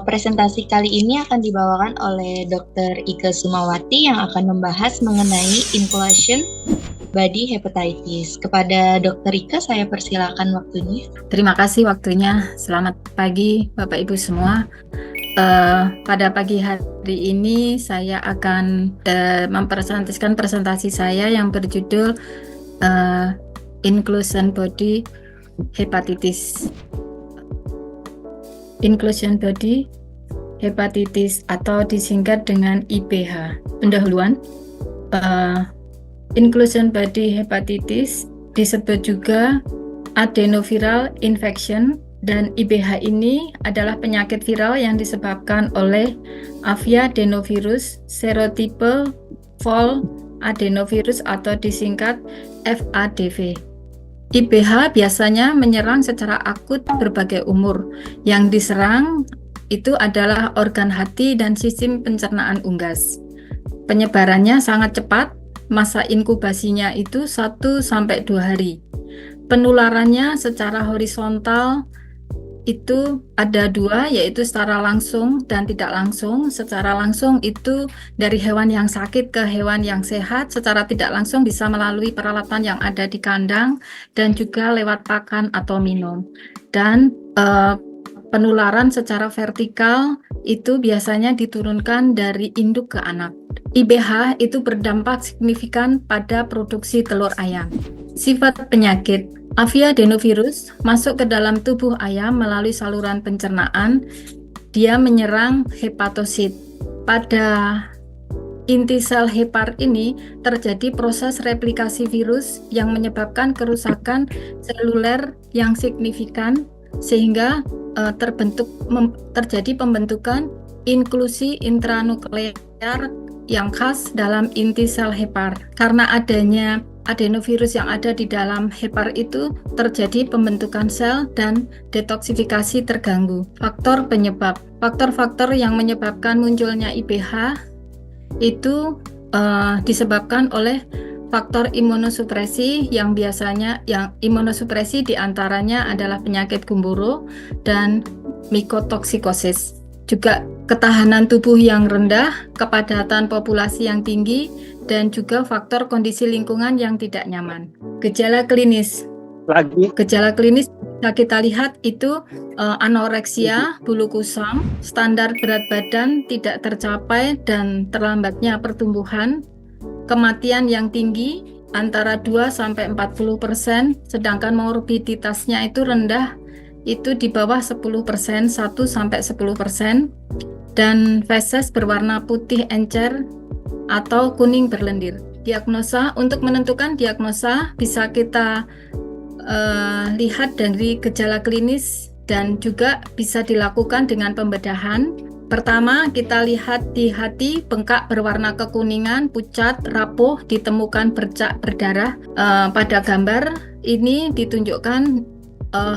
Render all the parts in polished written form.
Presentasi kali ini akan dibawakan oleh Dr. Ike Sumawati yang akan membahas mengenai inclusion body hepatitis. Kepada Dr. Ike, saya persilakan waktunya. Terima kasih waktunya. Selamat pagi Bapak Ibu semua. Pada pagi hari ini saya akan mempresentasikan presentasi saya yang berjudul Inclusion Body Hepatitis. Inclusion Body Hepatitis atau disingkat dengan IBH. Pendahuluan, Inclusion Body Hepatitis disebut juga adenoviral infection, dan IBH ini adalah penyakit viral yang disebabkan oleh aviadenovirus serotipe Vol adenovirus atau disingkat FADV. IBH biasanya menyerang secara akut berbagai umur. Yang diserang itu adalah organ hati dan sistem pencernaan unggas. Penyebarannya sangat cepat, masa inkubasinya itu 1-2 hari. Penularannya secara horizontal itu ada 2, yaitu secara langsung dan tidak langsung. Secara langsung itu dari hewan yang sakit ke hewan yang sehat, secara tidak langsung bisa melalui peralatan yang ada di kandang dan juga lewat pakan atau minum. Dan penularan secara vertikal itu biasanya diturunkan dari induk ke anak. IBH itu berdampak signifikan pada produksi telur ayam. Sifat penyakit: aviadenovirus masuk ke dalam tubuh ayam melalui saluran pencernaan. Dia menyerang hepatosit. Pada inti sel hepar ini terjadi proses replikasi virus yang menyebabkan kerusakan seluler yang signifikan, sehingga terjadi pembentukan inklusi intranuklear yang khas dalam inti sel hepar. Karena adanya adenovirus yang ada di dalam hepar itu, terjadi pembentukan sel dan detoksifikasi terganggu. Faktor penyebab. Faktor-faktor yang menyebabkan munculnya IBH itu disebabkan oleh faktor imunosupresi yang imunosupresi diantaranya adalah penyakit Gumboro dan mikotoksikosis. Juga ketahanan tubuh yang rendah, kepadatan populasi yang tinggi, dan juga faktor kondisi lingkungan yang tidak nyaman. Gejala klinis. Gejala klinis bisa kita lihat itu anoreksia, bulu kusam, standar berat badan tidak tercapai dan terlambatnya pertumbuhan, kematian yang tinggi antara 2-40%, sedangkan morbiditasnya itu rendah, itu di bawah 10%, 1-10%, dan feses berwarna putih encer atau kuning berlendir. Diagnosa, untuk menentukan diagnosa bisa kita lihat dari gejala klinis dan juga bisa dilakukan dengan pembedahan. Pertama, kita lihat di hati, bengkak berwarna kekuningan, pucat, rapuh, ditemukan bercak berdarah. Pada gambar ini ditunjukkan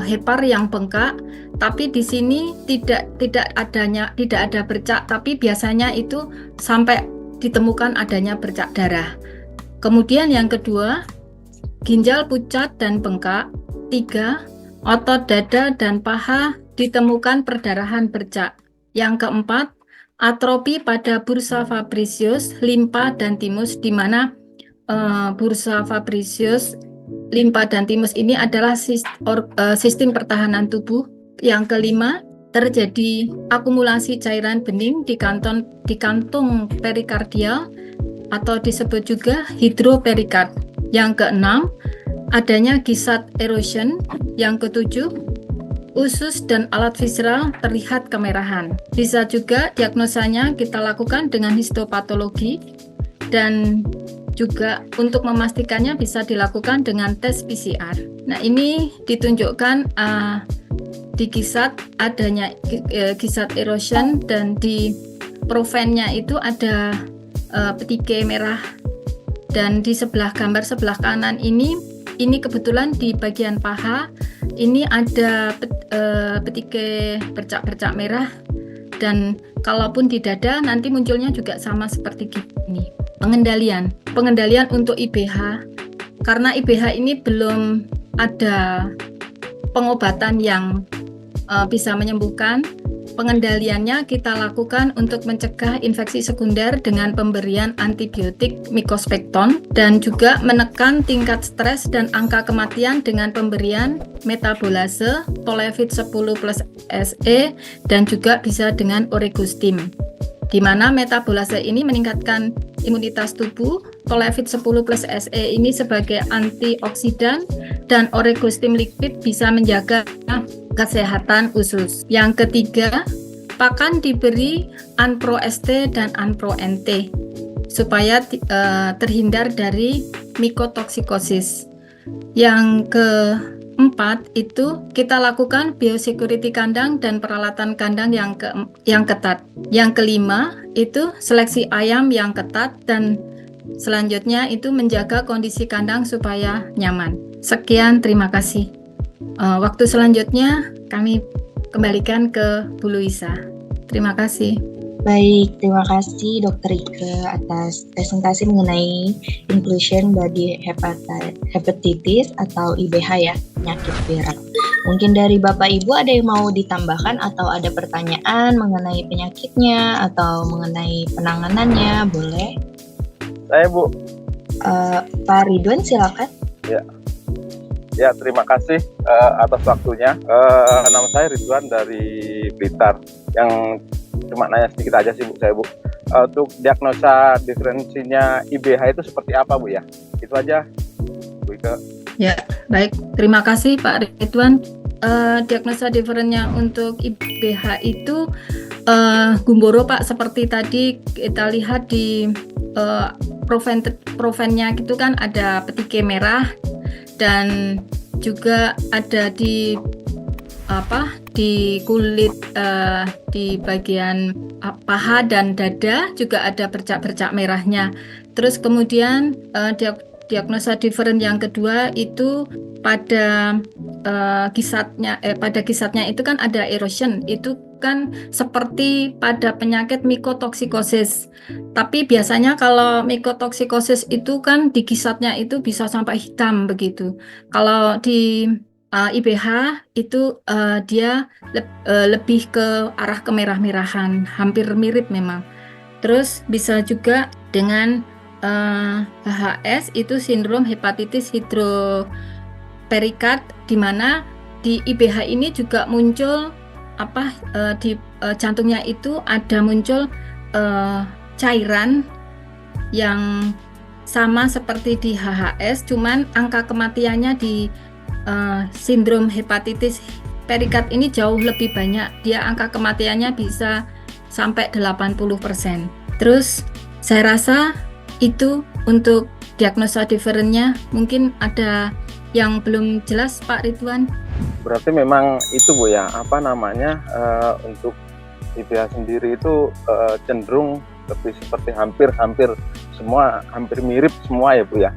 hepar yang bengkak, tapi di sini tidak ada bercak, tapi biasanya itu sampai ditemukan adanya bercak darah. Kemudian yang kedua, ginjal pucat dan bengkak. 3, otot dada dan paha ditemukan perdarahan bercak. Yang keempat, atropi pada bursa Fabricius, limpa dan timus, di mana bursa Fabricius, limpa dan timus ini adalah sistem pertahanan tubuh. Yang kelima, terjadi akumulasi cairan bening di kantung perikardial atau disebut juga hidroperikard. Yang keenam, adanya gisat erosion. Yang ketujuh, usus dan alat visceral terlihat kemerahan. Bisa juga diagnosanya kita lakukan dengan histopatologi, dan juga untuk memastikannya bisa dilakukan dengan tes PCR. Nah, ini ditunjukkan di gisat adanya gisat erosion, dan di provennya itu ada petike merah, dan di sebelah gambar sebelah kanan ini kebetulan di bagian paha ini ada petike bercak-bercak merah, dan kalaupun di dada nanti munculnya juga sama seperti gini. Pengendalian untuk IBH, karena IBH ini belum ada pengobatan yang bisa menyembuhkan, pengendaliannya kita lakukan untuk mencegah infeksi sekunder dengan pemberian antibiotik mycospecton dan juga menekan tingkat stres dan angka kematian dengan pemberian metabolase, Tolefit 10 plus SE, dan juga bisa dengan Oregostim. Di mana metabolase ini meningkatkan imunitas tubuh, Tolefit 10 plus SE ini sebagai antioksidan, dan Oregostim liquid bisa menjaga kesehatan usus. Yang ketiga, pakan diberi Anpro-ST dan Anpro-NT supaya terhindar dari mycotoxikosis. Yang keempat itu kita lakukan biosecurity kandang dan peralatan kandang yang ketat. Yang kelima itu seleksi ayam yang ketat, dan selanjutnya itu menjaga kondisi kandang supaya nyaman. Sekian, terima kasih. Waktu selanjutnya kami kembalikan ke Bu Luisa. Terima kasih. Baik, terima kasih Dr. Ike atas presentasi mengenai Inclusion Body Hepatitis atau IBH ya, penyakit viral. Mungkin dari Bapak Ibu ada yang mau ditambahkan atau ada pertanyaan mengenai penyakitnya atau mengenai penanganannya, boleh? Saya Bu. Pak Ridwan silakan. Ya, terima kasih atas waktunya. Nama saya Ridwan dari Blitar. Yang cuma nanya sedikit aja sih Bu, saya Bu. Untuk diagnosa diferensinya IBH itu seperti apa Bu ya? Itu aja Bu Ike. Ya, baik. Terima kasih Pak Ridwan. Diagnosa diferennya untuk IBH itu gumboro Pak, seperti tadi kita lihat di provennya gitu kan, ada petike merah, dan juga ada di kulit di bagian paha dan dada juga ada bercak-bercak merahnya. Terus kemudian diagnosa diferen yang kedua itu pada gisatnya itu kan ada erosion, itu kan seperti pada penyakit mycotoxikosis. Tapi biasanya kalau mycotoxikosis itu kan di gisatnya itu bisa sampai hitam begitu. Kalau di IBH itu dia lebih ke arah kemerah-merahan, hampir mirip memang. Terus bisa juga dengan HHS itu sindrom hepatitis hidroperikat, di mana di IBH ini juga muncul di jantungnya itu ada muncul cairan yang sama seperti di HHS, cuman angka kematiannya di sindrom hepatitis perikat ini jauh lebih banyak. Dia angka kematiannya bisa sampai 80%. Terus saya rasa itu untuk diagnosa diferennya. Mungkin ada yang belum jelas Pak Ridwan. Berarti memang itu Bu ya, untuk IBH sendiri itu cenderung lebih seperti hampir semua, hampir mirip semua ya Bu ya,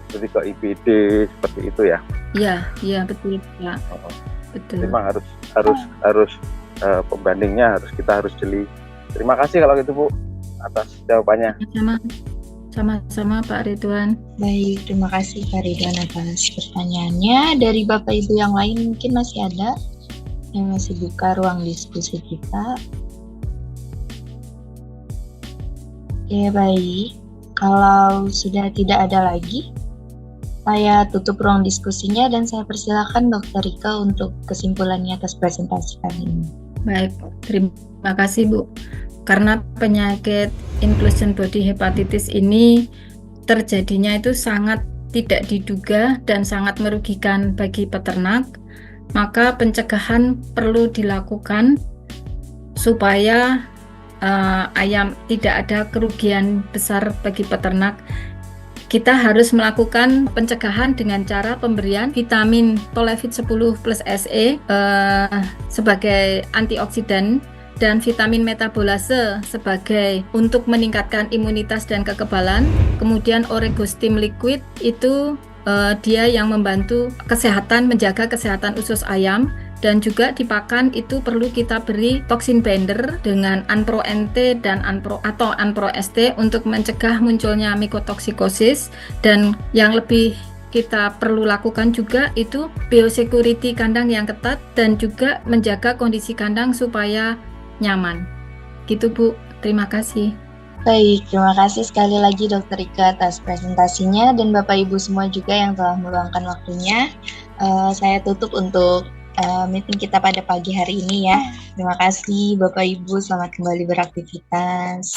seperti ke IBD seperti itu ya. Iya betul ya. Betul. Memang harus pembandingnya kita harus jeli. Terima kasih kalau gitu Bu atas jawabannya. Sama-sama Pak Ridwan. Baik, terima kasih Pak Ridwan atas pertanyaannya. Dari Bapak Ibu yang lain mungkin masih ada yang masih buka ruang diskusi kita. Oke, baik. Kalau sudah tidak ada lagi, saya tutup ruang diskusinya dan saya persilakan Dr. Ike untuk kesimpulannya atas presentasi kali ini. Baik, terima kasih Bu. Karena penyakit inclusion body hepatitis ini terjadinya itu sangat tidak diduga dan sangat merugikan bagi peternak, maka pencegahan perlu dilakukan supaya ayam tidak ada kerugian besar bagi peternak. Kita harus melakukan pencegahan dengan cara pemberian vitamin Tolefit 10 plus SE sebagai antioksidan, dan vitamin metabolase sebagai untuk meningkatkan imunitas dan kekebalan. Kemudian Oregostim liquid itu dia yang membantu menjaga kesehatan usus ayam. Dan juga di pakan itu perlu kita beri toxin binder dengan Anpro-NT dan Anpro-ST untuk mencegah munculnya mycotoxikosis. Dan yang lebih kita perlu lakukan juga itu biosecurity kandang yang ketat dan juga menjaga kondisi kandang supaya nyaman. Gitu Bu, terima kasih. Baik, terima kasih sekali lagi Dokter Ika atas presentasinya dan Bapak Ibu semua juga yang telah meluangkan waktunya. Saya tutup untuk meeting kita pada pagi hari ini ya. Terima kasih Bapak Ibu, selamat kembali beraktivitas.